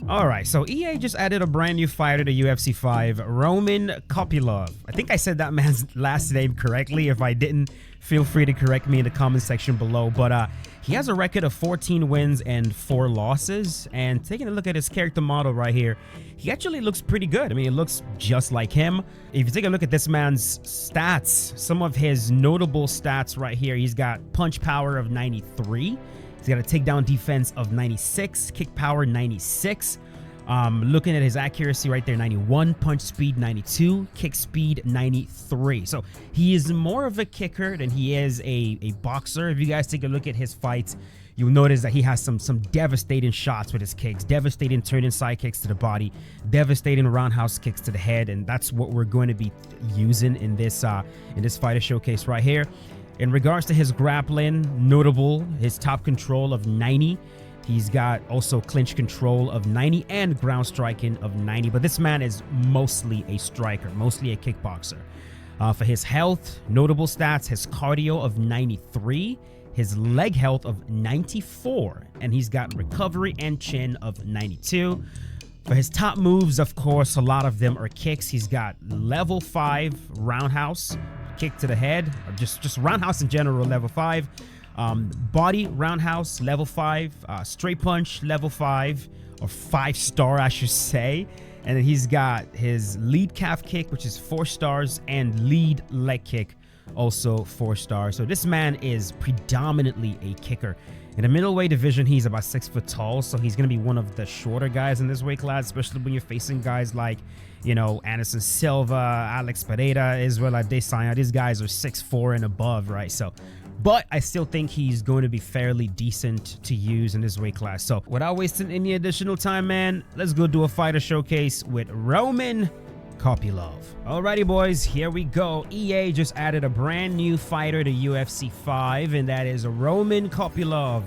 All right, so EA just added a brand new fighter to UFC 5, Roman Kopylov. I think I said that man's last name correctly. If I didn't, feel free to correct me in the comment section below. But he has a record of 14 wins and 4 losses. And taking a look at his character model right here, he actually looks pretty good. I mean, it looks just like him. If you take a look at this man's stats, some of his notable stats right here, he's got punch power of 93. He's got a takedown defense of 96, kick power 96. Looking at his accuracy right there, 91, punch speed 92, kick speed 93. So he is more of a kicker than he is a boxer. If you guys take a look at his fights, you'll notice that he has some devastating shots with his kicks, devastating turn inside kicks to the body, devastating roundhouse kicks to the head, and that's what we're going to be using in this fighter showcase right here. In regards to his grappling, notable, his top control of 90. He's got also clinch control of 90 and ground striking of 90. But this man is mostly a striker, mostly a kickboxer. For his health, notable stats, his cardio of 93, his leg health of 94, and he's got recovery and chin of 92. For his top moves, of course, a lot of them are kicks. He's got level 5 roundhouse, kick to the head, or just roundhouse in general, level 5. Body roundhouse, level 5. Straight punch, level 5, or 5-star, I should say. And then he's got his lead calf kick, which is 4 stars, and lead leg kick, also 4 stars. So this man is predominantly a kicker. In the middleweight division, he's about 6 foot tall, so he's going to be one of the shorter guys in this weight class, especially when you're facing guys like, you know, Anderson Silva, Alex Pereira, Israel Adesanya. These guys are 6'4" and above, right? So, but I still think he's going to be fairly decent to use in this weight class. So without wasting any additional time, man, let's go do a fighter showcase with Roman Kopylov. Alrighty, boys, here we go. EA just added a brand new fighter to UFC 5, and that is Roman Kopylov.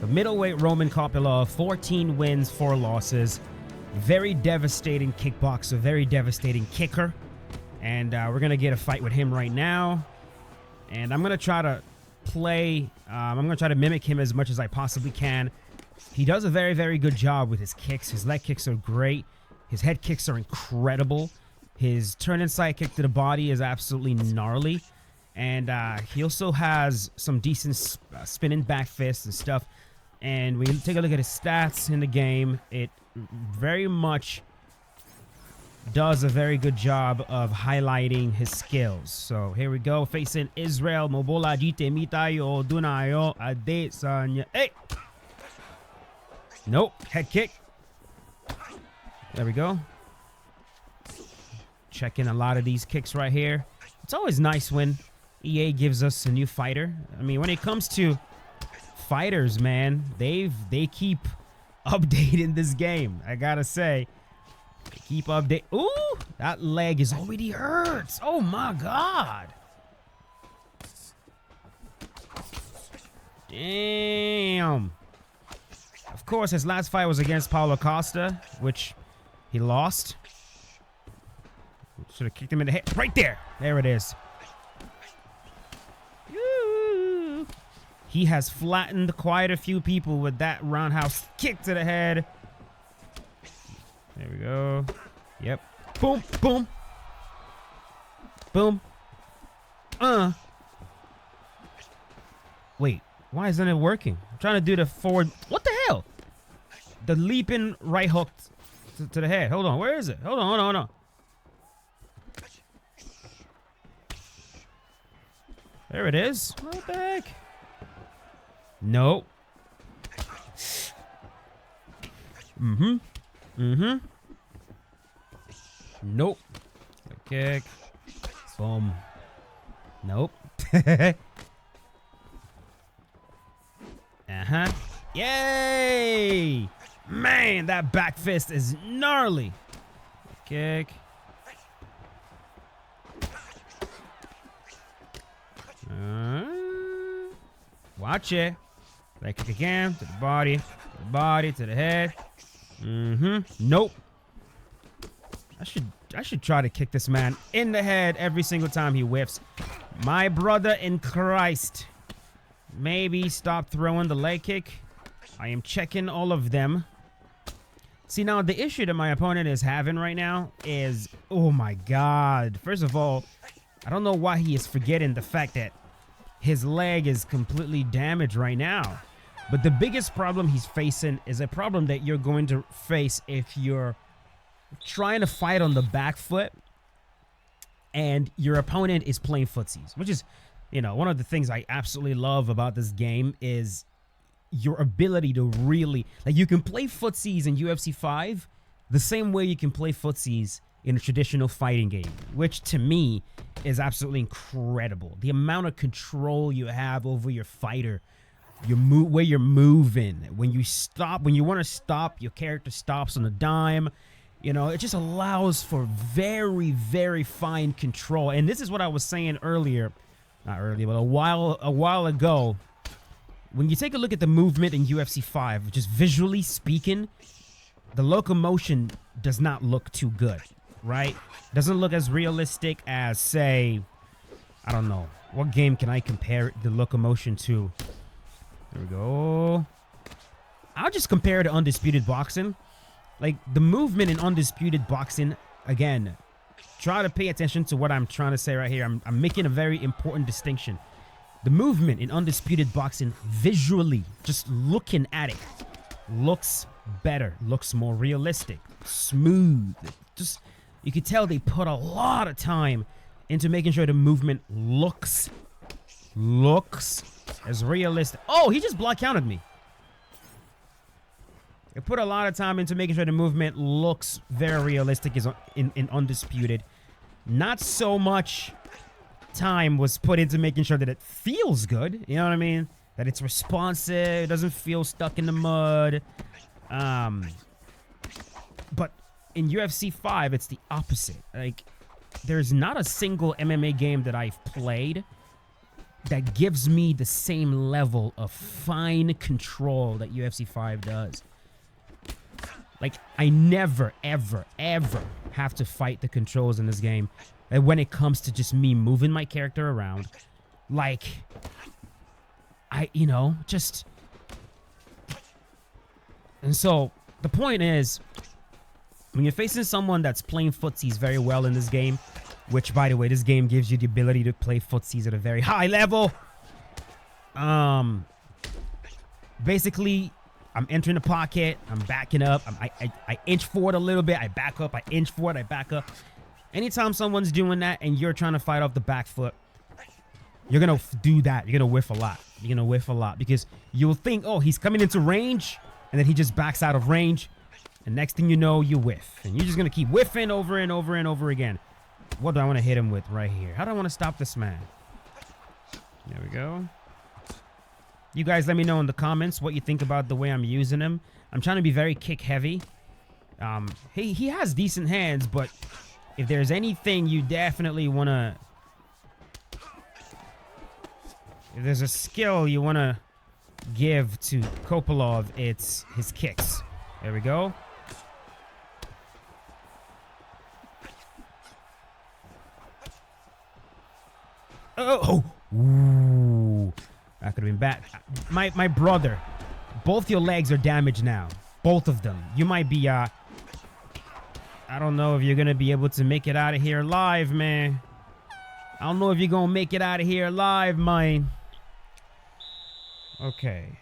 The middleweight Roman Kopylov, 14 wins, 4 losses. Very devastating kickboxer, very devastating kicker. And we're going to get a fight with him right now. And I'm going to try to play, I'm going to try to mimic him as much as I possibly can. He does a very, very good job with his kicks. His leg kicks are great. His head kicks are incredible. His turn inside kick to the body is absolutely gnarly. And he also has some decent spinning back fists and stuff. And when you take a look at his stats in the game, it very much does a very good job of highlighting his skills. So here we go, facing Israel Mobola Jite Mitayo Dunayo Adesanya. Hey! Nope, head kick. There we go. Checking a lot of these kicks right here. It's always nice when EA gives us a new fighter. I mean, when it comes to fighters, man, they keep updating this game. I gotta say, they keep update. Ooh, that leg is already hurts. Oh my god. Damn. Of course, his last fight was against Paulo Costa, which he lost. Should have kicked him in the head. Right there. There it is. Woo. He has flattened quite a few people with that roundhouse kick to the head. There we go. Yep. Boom. Boom. Boom. Wait. Why isn't it working? I'm trying to do the forward. What the hell? The leaping right hook to the head. Hold on. Where is it? Hold on. Hold on. Hold on. There it is. What the heck? Nope. Mm-hmm. Mm-hmm. Nope. Kick. Boom. Nope. Uh-huh. Yay! Man, that back fist is gnarly. Kick. Watch it. Leg kick again to the body, to the head. Nope. I should try to kick this man in the head every single time he whiffs. My brother in Christ. Maybe stop throwing the leg kick. I am checking all of them. See, now the issue that my opponent is having right now is, oh my God. First of all, I don't know why he is forgetting the fact that his leg is completely damaged right now. But the biggest problem he's facing is a problem that you're going to face if you're trying to fight on the back foot and your opponent is playing footsies, which is, you know, one of the things I absolutely love about this game is your ability to really, like, you can play footsies in UFC 5 the same way you can play footsies in a traditional fighting game, which to me is absolutely incredible. The amount of control you have over your fighter, where you're moving, when you stop, when you want to stop, your character stops on a dime. You know, it just allows for very, very fine control. And this is what I was saying earlier, not earlier, but a while ago. When you take a look at the movement in UFC 5, just visually speaking, the locomotion does not look too good, right? Doesn't look as realistic as, say, I don't know. What game can I compare the locomotion to? There we go. I'll just compare it to Undisputed Boxing. Like, the movement in Undisputed Boxing, again, try to pay attention to what I'm trying to say right here. I'm making a very important distinction. The movement in Undisputed Boxing, visually, just looking at it, looks better, looks more realistic, smooth. Just, you can tell they put a lot of time into making sure the movement looks as realistic. Oh, he just block counted me. They put a lot of time into making sure the movement looks very realistic in Undisputed. Not so much time was put into making sure that it feels good. You know what I mean? That it's responsive. It doesn't feel stuck in the mud. But in UFC 5, it's the opposite. Like, there's not a single MMA game that I've played that gives me the same level of fine control that UFC 5 does. Like, I never, ever, ever have to fight the controls in this game. And when it comes to just me moving my character around, like, you know, just. And so the point is, when you're facing someone that's playing footsies very well in this game, which, by the way, this game gives you the ability to play footsies at a very high level. Basically, I'm entering the pocket, I'm backing up, I inch forward a little bit, I back up, I inch forward, I back up. Anytime someone's doing that and you're trying to fight off the back foot, you're going to do that. You're going to whiff a lot. You're going to whiff a lot because you'll think, oh, he's coming into range, and then he just backs out of range. And next thing you know, you whiff. And you're just going to keep whiffing over and over and over again. What do I want to hit him with right here? How do I want to stop this man? There we go. You guys let me know in the comments what you think about the way I'm using him. I'm trying to be very kick heavy. He has decent hands, but if there's anything you definitely want to... If there's a skill you want to give to Kopylov, it's his kicks. There we go. Oh! Ooh. That could have been bad. My brother, both your legs are damaged now. Both of them. You might be, I don't know if you're going to be able to make it out of here alive, man. I don't know if you're going to make it out of here alive, man. Okay.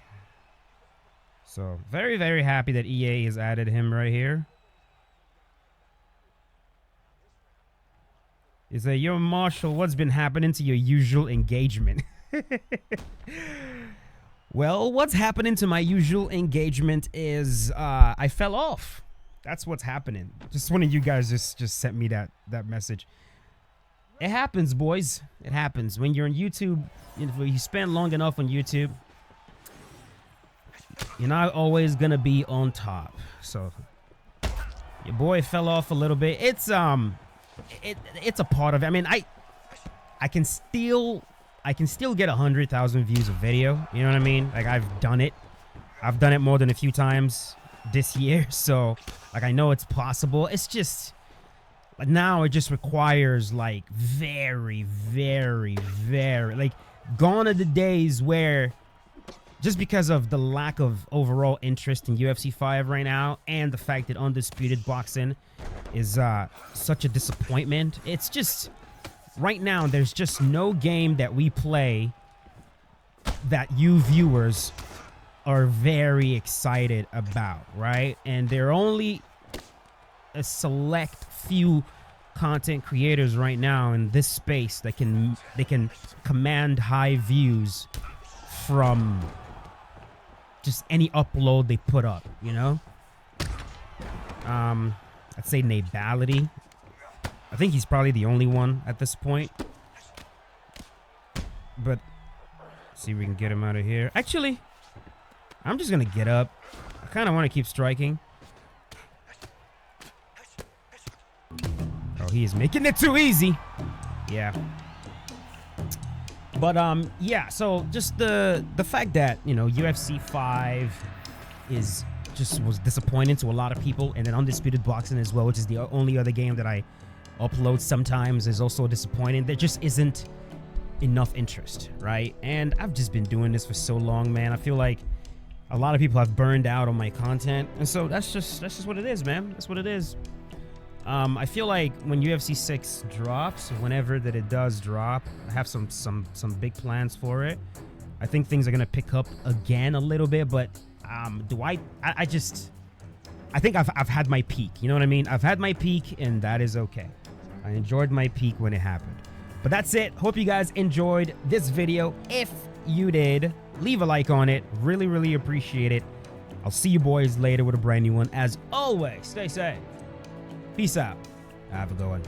So, very, very happy that EA has added him right here. He said, yo, Marshall, what's been happening to your usual engagement? Well, what's happening to my usual engagement is I fell off. That's what's happening. Just one of you guys just sent me that message. It happens, boys. It happens. When you're on YouTube, if you spend long enough on YouTube, you're not always gonna be on top. So your boy fell off a little bit. It's a part of it. I mean, I can still get 100,000 views of video. You know what I mean? Like, I've done it. I've done it more than a few times this year. So, like, I know it's possible. It's just, like, now it just requires, like, very, very, very, like, gone are the days where just because of the lack of overall interest in UFC 5 right now, and the fact that Undisputed Boxing is such a disappointment. It's just, right now, there's just no game that we play that you viewers are very excited about, right? And there are only a select few content creators right now in this space that can command high views from just any upload they put up, you know? I'd say Nabality. I think he's probably the only one at this point. But see if we can get him out of here. Actually, I'm just gonna get up. I kind of want to keep striking. Oh, he is making it too easy. Yeah. But yeah, so just the fact that, you know, UFC 5 was disappointing to a lot of people, and then Undisputed Boxing as well, which is the only other game that I upload sometimes, is also disappointing. There just isn't enough interest, right? And I've just been doing this for so long, man. I feel like a lot of people have burned out on my content, and so that's just what it is, man. That's what it is. I feel like when UFC 6 drops, whenever that it does drop, I have some big plans for it. I think things are gonna pick up again a little bit, but I think I've had my peak. You know what I mean? I've had my peak, and that is okay. I enjoyed my peak when it happened. But that's it. Hope you guys enjoyed this video. If you did, leave a like on it. Really, really appreciate it. I'll see you boys later with a brand new one. As always, stay safe. Peace out. Have a good one.